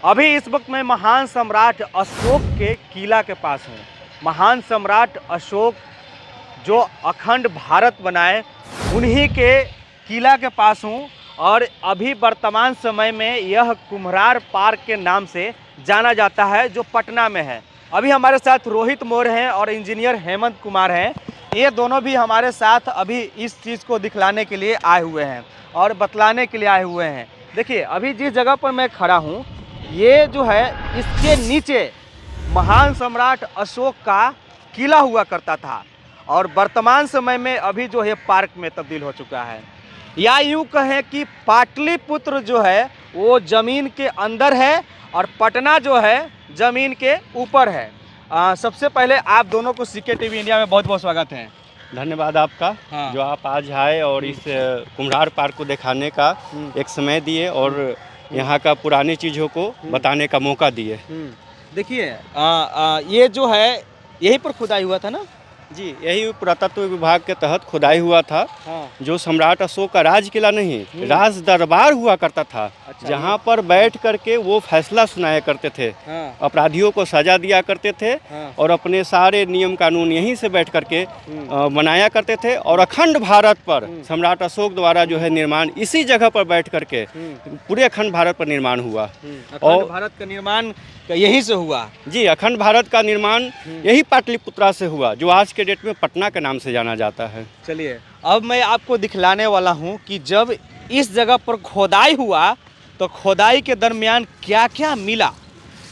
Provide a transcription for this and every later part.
अभी इस वक्त मैं महान सम्राट अशोक के किला के पास हूँ। महान सम्राट अशोक जो अखंड भारत बनाए, उन्हीं के किला के पास हूँ और अभी वर्तमान समय में यह कुम्हरार पार्क के नाम से जाना जाता है, जो पटना में है। अभी हमारे साथ रोहित मौर्य हैं और इंजीनियर हेमंत कुमार हैं। ये दोनों भी हमारे साथ अभी इस चीज़ को दिखलाने के लिए आए हुए हैं और बतलाने के लिए आए हुए हैं। देखिए, अभी जिस जगह पर मैं खड़ा हूँ, ये जो है, इसके नीचे महान सम्राट अशोक का किला हुआ करता था और वर्तमान समय में अभी जो है पार्क में तब्दील हो चुका है। या यूँ कहें कि पाटलिपुत्र जो है वो ज़मीन के अंदर है और पटना जो है ज़मीन के ऊपर है। सबसे पहले आप दोनों को सीके टीवी इंडिया में बहुत बहुत स्वागत है। धन्यवाद आपका। हाँ। जो आप आज आए और इस कुम्हरार पार्क को दिखाने का एक समय दिए और यहाँ का पुरानी चीज़ों को बताने का मौका दिए। देखिए, ये जो है यहीं पर खुदाई हुआ था ना जी, यही पुरातत्व विभाग के तहत खुदाई हुआ था। हाँ। जो सम्राट अशोक का राज किला नहीं, राज दरबार हुआ करता था। अच्छा, जहाँ पर बैठ करके वो फैसला सुनाया करते थे। हाँ। अपराधियों को सजा दिया करते थे। हाँ। और अपने सारे नियम कानून यहीं से बैठ करके बनाया करते थे। और अखंड भारत पर सम्राट अशोक द्वारा जो है निर्माण इसी जगह पर बैठ करके पूरे अखंड भारत पर निर्माण हुआ। अखंड भारत का निर्माण यहीं से हुआ। जी, अखंड भारत का निर्माण यही पाटलिपुत्रा से हुआ, जो आज के डेट में पटना के नाम से जाना जाता है। चलिए, अब मैं आपको दिखलाने वाला हूं कि जब इस जगह पर खोदाई हुआ तो खोदाई के दरमियान क्या क्या मिला,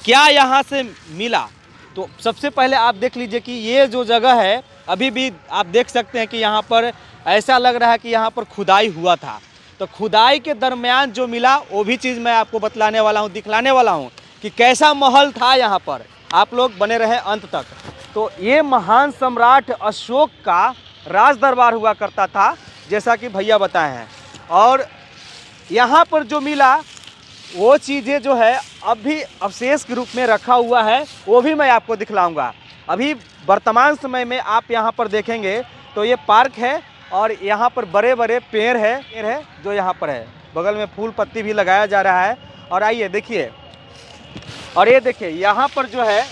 क्या यहाँ से मिला। तो सबसे पहले आप देख लीजिए कि ये जो जगह है, अभी भी आप देख सकते हैं कि यहाँ पर ऐसा लग रहा है कि यहाँ पर खुदाई हुआ था। तो खुदाई के दरमियान जो मिला वो भी चीज़ मैं आपको बतलाने वाला हूँ, दिखलाने वाला हूँ कि कैसा महल था यहाँ पर। आप लोग बने रहे अंत तक। तो ये महान सम्राट अशोक का राज दरबार हुआ करता था, जैसा कि भैया बताए हैं। और यहाँ पर जो मिला वो चीज़ें जो है अभी अवशेष के रूप में रखा हुआ है, वो भी मैं आपको दिखलाऊंगा। अभी वर्तमान समय में आप यहाँ पर देखेंगे तो ये पार्क है और यहाँ पर बड़े बड़े पेड़ है जो यहाँ पर है। बगल में फूल पत्ती भी लगाया जा रहा है। और आइए देखिए, और ये देखिए यहाँ पर जो है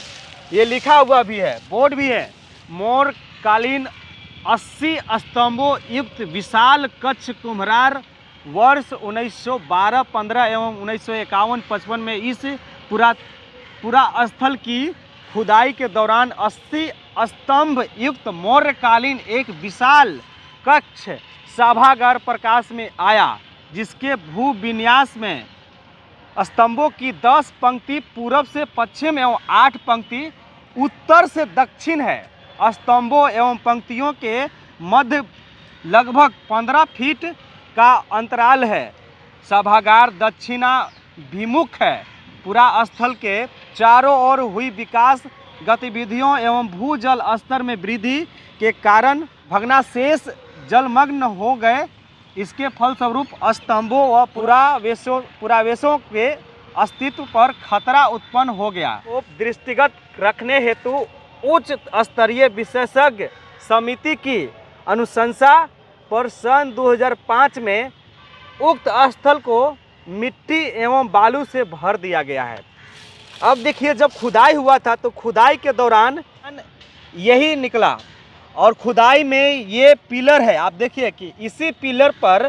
ये लिखा हुआ भी है, बोर्ड भी है, मौर्य कालीन 80 स्तंभों युक्त विशाल कच्छ कुम्हरार वर्ष 1912-15 एवं 1951-55 में इस पूरा स्थल की खुदाई के दौरान 80 स्तंभ युक्त मौर्यकालीन एक विशाल कक्ष सभागार प्रकाश में आया, जिसके भू विन्यास में स्तंभों की 10 पंक्ति पूरब से पश्चिम एवं 8 पंक्ति उत्तर से दक्षिण है। स्तंभों एवं पंक्तियों के मध्य लगभग 15 फीट का अंतराल है। सभागार दक्षिणाभिमुख है। पूरा स्थल के चारों ओर हुई विकास गतिविधियों एवं भूजल स्तर में वृद्धि के कारण भग्नाशेष जलमग्न हो गए। इसके फलस्वरूप स्तंभों व पुरावेशों के अस्तित्व पर खतरा उत्पन्न हो गया। तो दृष्टिगत रखने हेतु उच्च स्तरीय विशेषज्ञ समिति की अनुशंसा पर सन 2005 में उक्त स्थल को मिट्टी एवं बालू से भर दिया गया है। अब देखिए, जब खुदाई हुआ था तो खुदाई के दौरान यही निकला और खुदाई में ये पिलर है। आप देखिए कि इसी पिलर पर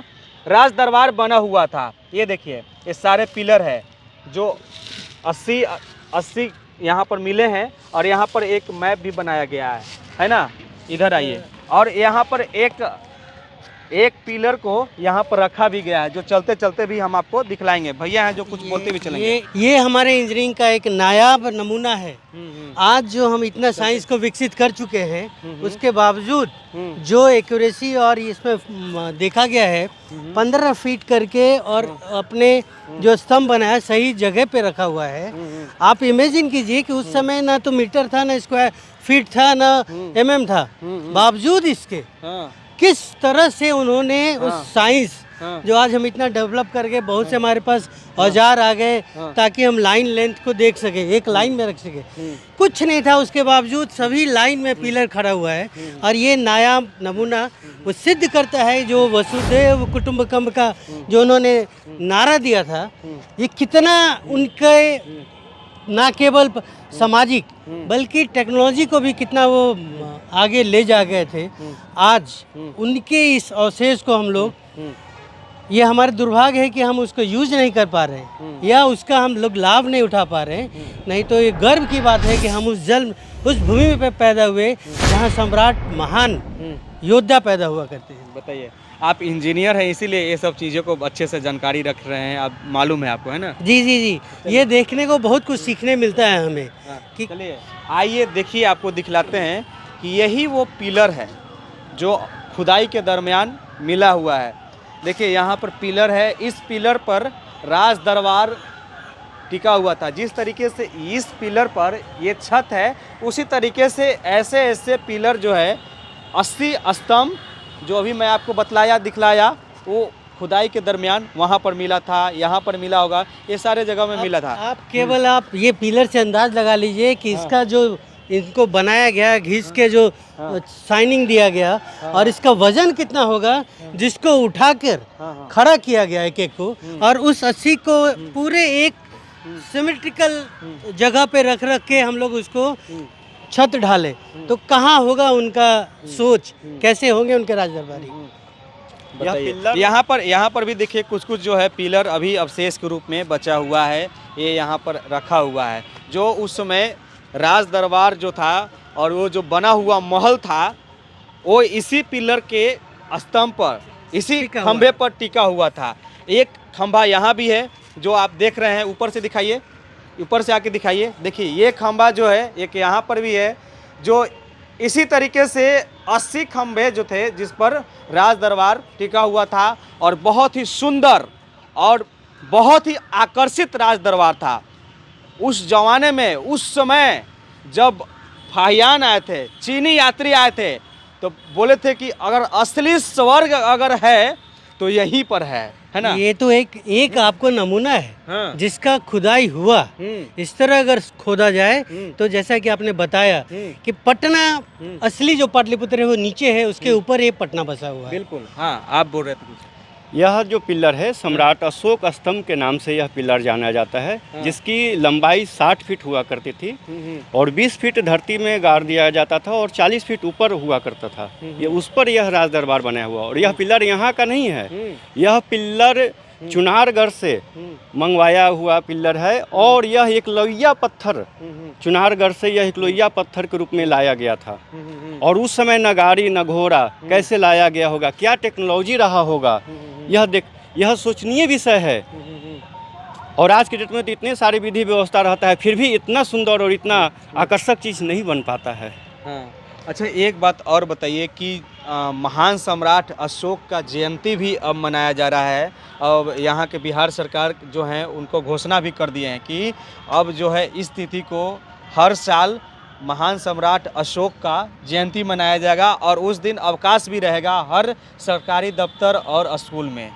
राज दरबार बना हुआ था। ये देखिए, ये सारे पिलर है जो 80 यहाँ पर मिले हैं। और यहाँ पर एक मैप भी बनाया गया है ना। इधर आइए, और यहाँ पर एक पिलर को यहाँ पर रखा भी गया है, जो चलते चलते भी हम आपको दिखलाएंगे। भैया हैं जो कुछ बोलते भी चलेंगे। ये हमारे इंजीनियरिंग का एक नायाब नमूना है। आज जो हम इतना साइंस को विकसित कर चुके हैं, उसके बावजूद जो एक्यूरेसी और इसमें देखा गया है 15 फीट करके, और अपने जो स्तंभ बनाया सही जगह पे रखा हुआ है। आप इमेजिन कीजिए कि उस समय ना तो मीटर था, ना स्क्वायर फीट था, ना mm था। बावजूद इसके किस तरह से उन्होंने उस साइंस हाँ। जो आज हम इतना डेवलप करके बहुत से हमारे पास औजार आ गए ताकि हम लाइन लेंथ को देख सके, एक लाइन में रख सके। कुछ नहीं था, उसके बावजूद सभी लाइन में पिलर खड़ा हुआ है। और ये नायाब नमूना वो सिद्ध करता है जो वसुधैव कुटुंबकम का जो उन्होंने नारा दिया था, ये कितना उनके ना केवल सामाजिक बल्कि टेक्नोलॉजी को भी कितना वो आगे ले जा गए थे। आज उनके इस अवशेष को हम लोग, ये हमारा दुर्भाग्य है कि हम उसको यूज नहीं कर पा रहे हैं या उसका हम लोग लाभ नहीं उठा पा रहे हैं। नहीं तो ये गर्व की बात है कि हम उस भूमि पे पैदा हुए जहाँ सम्राट महान योद्धा पैदा हुआ करते हैं। बताइए, आप इंजीनियर हैं इसीलिए ये सब चीज़ों को अच्छे से जानकारी रख रहे हैं, आप मालूम है आपको, है ना? जी जी जी, ये देखने को बहुत कुछ सीखने मिलता है हमें कि चलिए आइए देखिए, आपको दिखलाते हैं कि यही वो पिलर है जो खुदाई के दरमियान मिला हुआ है। देखिए यहाँ पर पिलर है, इस पिलर पर राज दरबार टिका हुआ था। जिस तरीके से इस पिलर पर ये छत है, उसी तरीके से ऐसे ऐसे पिलर जो है 80 स्तंभ जो अभी मैं आपको बतलाया दिखलाया, वो खुदाई के दरमियान वहाँ पर मिला था, यहाँ पर मिला होगा, ये सारे जगह में मिला था। आप केवल आप ये पिलर से अंदाज लगा लीजिए कि इसका जो इनको बनाया गया, घिस के जो शाइनिंग दिया गया और इसका वजन कितना होगा जिसको उठाकर खड़ा किया गया एक एक को, और उस 80 को पूरे एक सिमेट्रिकल जगह पे रख के हम लोग उसको छत ढाले, तो कहाँ होगा उनका सोच, कैसे होंगे उनके राज दरबारी। बताइए, यहाँ पर भी देखिए कुछ कुछ जो है पिलर अभी अवशेष के रूप में बचा हुआ है, ये यहाँ पर रखा हुआ है। जो उस समय राज दरबार जो था और वो जो बना हुआ महल था, वो इसी पिलर के स्तंभ पर, इसी खंभे पर टिका हुआ था। एक खंभा यहाँ भी है जो आप देख रहे हैं, ऊपर से दिखाइए, ऊपर से आके दिखाइए। देखिए ये खंभा जो है, एक यहाँ पर भी है, जो इसी तरीके से 80 खंभे जो थे जिस पर राज दरबार टिका हुआ था, और बहुत ही सुंदर और बहुत ही आकर्षित राज दरबार था। उस जमाने में, उस समय जब फाहियान आए थे, चीनी यात्री आए थे, तो बोले थे कि अगर असली स्वर्ग अगर है तो यहीं पर है ना? ये तो एक आपको नमूना है हाँ। जिसका खुदाई हुआ। इस तरह अगर खोदा जाए तो जैसा कि आपने बताया कि पटना असली जो पाटलिपुत्र है वो नीचे है, उसके ऊपर ये पटना बसा हुआ है। बिल्कुल, हाँ आप बोल रहे थे कुछ। यह जो पिलर है सम्राट अशोक स्तंभ के नाम से यह पिलर जाना जाता है, जिसकी लंबाई 60 फीट हुआ करती थी और 20 फीट धरती में गाड़ दिया जाता था और 40 फीट ऊपर हुआ करता था। ये उस पर यह राज दरबार बनाया हुआ, और यह पिलर यहाँ का नहीं है, यह पिलर चुनारगढ़ से मंगवाया हुआ पिलर है। और यह एक लोहिया पत्थर, चुनारगढ़ से यह एक लोहिया पत्थर के रूप में लाया गया था। और उस समय न गाड़ी न घोड़ा, कैसे लाया गया होगा, क्या टेक्नोलॉजी रहा होगा, यह सोचनीय विषय है। और आज के डेट में तो इतने सारी विधि व्यवस्था रहता है, फिर भी इतना सुंदर और इतना आकर्षक चीज़ नहीं बन पाता है। हाँ। अच्छा एक बात और बताइए कि महान सम्राट अशोक का जयंती भी अब मनाया जा रहा है। अब यहाँ के बिहार सरकार जो है उनको घोषणा भी कर दिए हैं कि अब जो है इस तिथि को हर साल महान सम्राट अशोक का जयंती मनाया जाएगा, और उस दिन अवकाश भी रहेगा हर सरकारी दफ्तर और स्कूल में।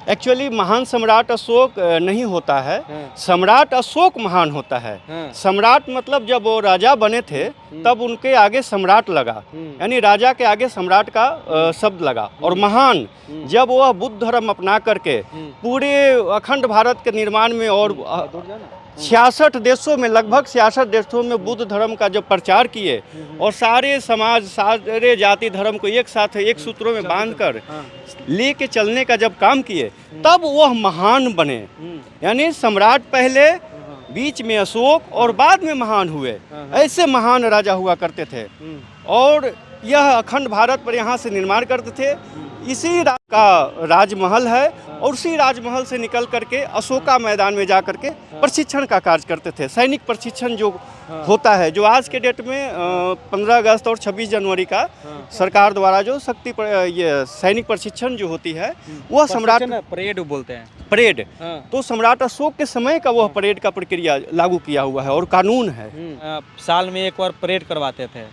एक्चुअली महान सम्राट अशोक नहीं होता है, सम्राट अशोक महान होता है। सम्राट मतलब जब वो राजा बने थे तब उनके आगे सम्राट लगा, यानी राजा के आगे सम्राट का शब्द लगा। और महान जब वह बुद्ध धर्म अपना करके पूरे अखंड भारत के निर्माण में और 66 देशों में, लगभग 66 देशों में बुद्ध धर्म का जब प्रचार किए और सारे समाज, सारे जाति धर्म को एक साथ एक सूत्रों में बांधकर लेके चलने का जब काम किए, तब वह महान बने। यानी सम्राट पहले, बीच में अशोक और बाद में महान हुए। ऐसे महान राजा हुआ करते थे और यह अखंड भारत पर यहाँ से निर्माण करते थे। इसी का राजमहल है और उसी राजमहल से निकल करके अशोका मैदान में जा करके प्रशिक्षण का कार्य करते थे। सैनिक प्रशिक्षण जो होता है, जो आज के डेट में 15 अगस्त और 26 जनवरी का सरकार द्वारा जो ये सैनिक प्रशिक्षण जो होती है, वह सम्राट परेड बोलते हैं, परेड। तो सम्राट अशोक के समय का वह परेड का प्रक्रिया लागू किया हुआ है और कानून है। साल में एक बार परेड करवाते थे।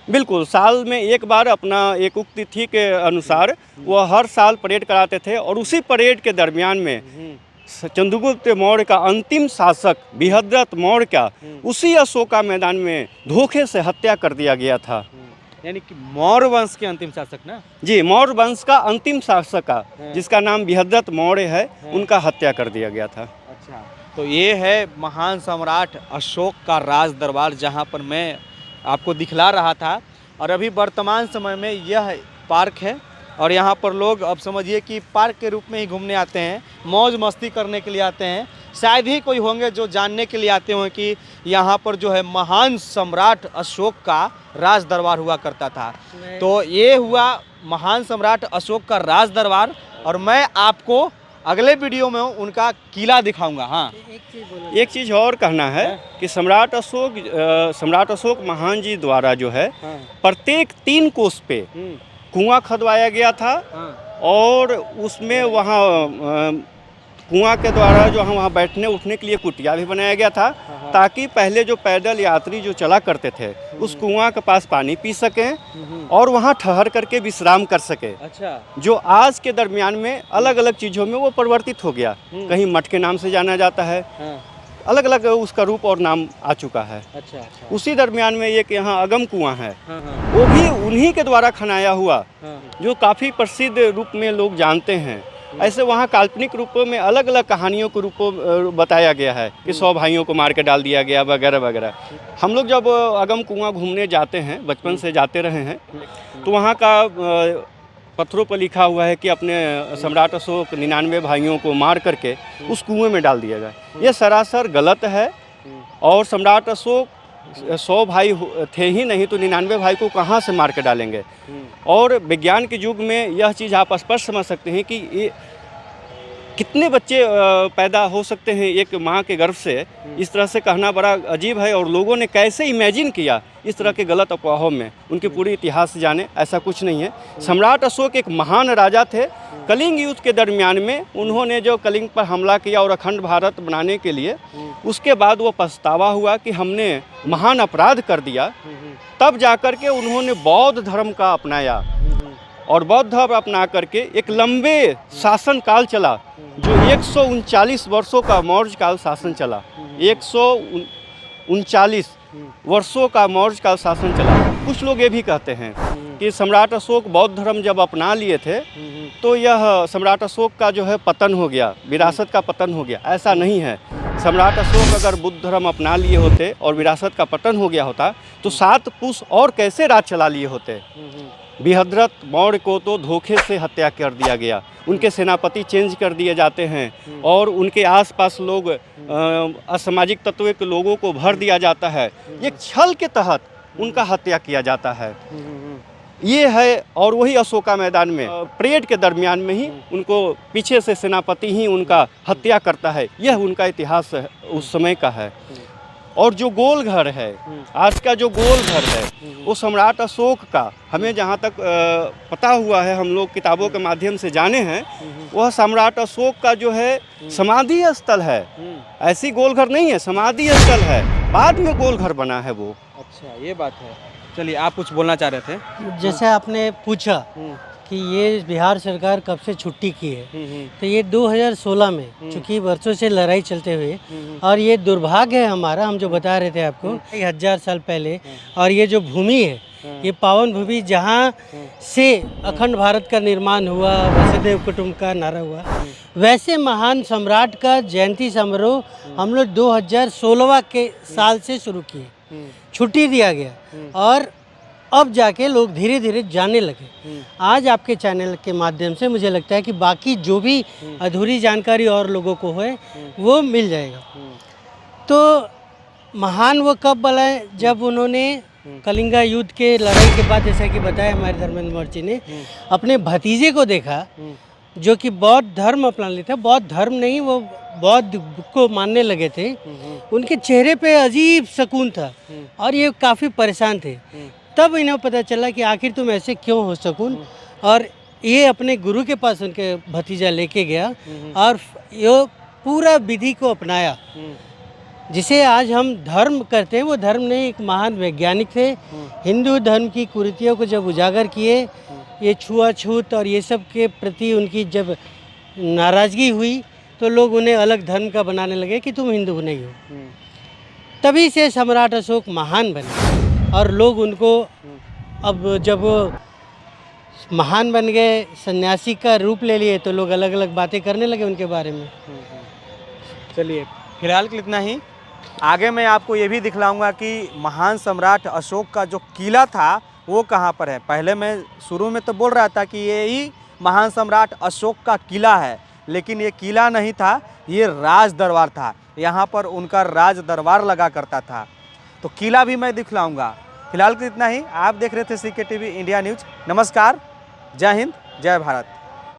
बिल्कुल, साल में एक बार अपना एक उक्त तिथि के अनुसार वह हर साल परेड कराते थे और उसी परेड के दरमियान में चंद्रगुप्त मौर्य का अंतिम शासक बृहद्रथ मौर्य का उसी अशोका मैदान में धोखे से हत्या कर दिया गया था। यानी कि मौर्य वंश के अंतिम शासक ना? जी, मौर्य वंश का अंतिम शासक का जिसका नाम बृहद्रथ मौर्य है, उनका हत्या कर दिया गया था। अच्छा, तो ये है महान सम्राट अशोक का राज दरबार, जहाँ पर मैं आपको दिखला रहा था। और अभी वर्तमान समय में यह पार्क है और यहाँ पर लोग अब समझिए कि पार्क के रूप में ही घूमने आते हैं, मौज मस्ती करने के लिए आते हैं। शायद ही कोई होंगे जो जानने के लिए आते हों कि यहाँ पर जो है महान सम्राट अशोक का राज दरबार हुआ करता था। तो ये हुआ महान सम्राट अशोक का राज दरबार और मैं आपको अगले वीडियो में उनका किला दिखाऊंगा। हाँ, एक चीज़ और कहना है कि सम्राट अशोक महान जी द्वारा जो है प्रत्येक 3 कोस पे कुआं खुदवाया गया था और उसमें वहाँ कुआं के द्वारा जो हम वहाँ बैठने उठने के लिए कुटिया भी बनाया गया था, ताकि पहले जो पैदल यात्री जो चला करते थे उस कुआं के पास पानी पी सकें और वहाँ ठहर करके विश्राम कर सके। अच्छा, जो आज के दरमियान में अलग अलग चीज़ों में वो परिवर्तित हो गया, कहीं मठ के नाम से जाना जाता है, अलग अलग उसका रूप और नाम आ चुका है। अच्छा। उसी दरमियान में एक यहाँ अगम कुआं है, वो भी उन्हीं के द्वारा खनाया हुआ, जो काफ़ी प्रसिद्ध रूप में लोग जानते हैं। ऐसे वहाँ काल्पनिक रूपों में अलग अलग कहानियों के रूपों बताया गया है कि 100 भाइयों को मार के डाल दिया गया वगैरह वगैरह। हम लोग जब अगम कुआं घूमने जाते हैं, बचपन से जाते रहे हैं, तो वहाँ का पत्थरों पर लिखा हुआ है कि अपने सम्राट अशोक 99 भाइयों को मार करके उस कुएं में डाल दिया गया। ये सरासर गलत है और सम्राट अशोक 100 भाई थे ही नहीं तो 99 भाई को कहाँ से मार के डालेंगे। और विज्ञान के युग में यह चीज़ आप स्पष्ट समझ सकते हैं कि ये कितने बच्चे पैदा हो सकते हैं एक माँ के गर्भ से। इस तरह से कहना बड़ा अजीब है और लोगों ने कैसे इमेजिन किया इस तरह के गलत अफवाहों में। उनके पूरी इतिहास जाने, ऐसा कुछ नहीं है। सम्राट अशोक एक महान राजा थे। कलिंग युद्ध के दरमियान में उन्होंने जो कलिंग पर हमला किया और अखंड भारत बनाने के लिए, उसके बाद वो पछतावा हुआ कि हमने महान अपराध कर दिया। तब जाकर के उन्होंने बौद्ध धर्म का अपनाया और बौद्ध धर्म अपना करके एक लंबे शासन काल चला, जो 139 वर्षों का मौर्य काल शासन चला। 139 वर्षों का मौर्य काल शासन चला। कुछ लोग ये भी कहते हैं कि सम्राट अशोक बौद्ध धर्म जब अपना लिए थे तो यह सम्राट अशोक का जो है पतन हो गया, विरासत का पतन हो गया। ऐसा नहीं है। सम्राट अशोक अगर बुद्ध धर्म अपना लिए होते और विरासत का पतन हो गया होता तो 7 पुरुष और कैसे राज चला लिए होते। बृहद्रथ मौर्य को तो धोखे से हत्या कर दिया गया, उनके सेनापति चेंज कर दिए जाते हैं और उनके आसपास लोग असामाजिक तत्व के लोगों को भर दिया जाता है। एक छल के तहत उनका हत्या किया जाता है। ये है। और वही अशोका मैदान में परेड के दरमियान में ही उनको पीछे से सेनापति ही उनका हत्या करता है। यह उनका इतिहास उस समय का है। और जो गोल घर है, आज का जो गोल घर है, वो सम्राट अशोक का, हमें जहाँ तक पता हुआ है, हम लोग किताबों के माध्यम से जाने हैं, वह सम्राट अशोक का जो है समाधि स्थल है। ऐसी गोल घर नहीं है, समाधि स्थल है। बाद में गोल घर बना है वो। अच्छा, ये बात है। चलिए, आप कुछ बोलना चाह रहे थे। जैसे आपने पूछा कि ये बिहार सरकार कब से छुट्टी की है, तो ये 2016 में, चूँकि वर्षों से लड़ाई चलते हुए, और ये दुर्भाग्य है हमारा, हम जो बता रहे थे आपको 1000 साल पहले, और ये जो भूमि है, ये पावन भूमि जहाँ से अखंड भारत का निर्माण हुआ, वसुधैव कुटुंब का नारा हुआ, वैसे महान सम्राट का जयंती समारोह हम लोग 2016 के साल से शुरू किए। छुट्टी दिया गया और अब जाके लोग धीरे धीरे जानने लगे। आज आपके चैनल के माध्यम से मुझे लगता है कि बाकी जो भी अधूरी जानकारी और लोगों को है वो मिल जाएगा। तो महान वो कब बनाए, जब उन्होंने कलिंगा युद्ध के लड़ाई के बाद, जैसा कि बताया हमारे धर्मेंद्र मौर्य जी ने, अपने भतीजे को देखा जो कि बौद्ध धर्म अपना लिए थे। बौद्ध धर्म नहीं, वो बौद्ध को मानने लगे थे। उनके चेहरे पे अजीब सुकून था और ये काफ़ी परेशान थे। तब इन्हें पता चला कि आखिर तुम ऐसे क्यों हो सुकून, और ये अपने गुरु के पास उनके भतीजा लेके गया और ये पूरा विधि को अपनाया। जिसे आज हम धर्म करते हैं, वो धर्म नहीं, एक महान वैज्ञानिक थे। हिंदू धर्म की कुरीतियों को जब उजागर किए, ये छुआछूत और ये सब के प्रति उनकी जब नाराज़गी हुई, तो लोग उन्हें अलग धर्म का बनाने लगे कि तुम हिंदू नहीं हो। तभी से सम्राट अशोक महान बने और लोग उनको, अब जब वो महान बन गए, सन्यासी का रूप ले लिए, तो लोग अलग अलग बातें करने लगे उनके बारे में। चलिए, फिलहाल के लिए इतना ही। आगे मैं आपको ये भी दिखलाऊंगा कि महान सम्राट अशोक का जो किला था वो कहाँ पर है। पहले मैं शुरू में तो बोल रहा था कि ये ही महान सम्राट अशोक का किला है, लेकिन ये किला नहीं था, ये राज दरबार था। यहाँ पर उनका राज दरबार लगा करता था। तो किला भी मैं दिखलाऊंगा। फिलहाल के लिए इतना ही। आप देख रहे थे CK TV इंडिया न्यूज़। नमस्कार, जय हिंद, जय भारत।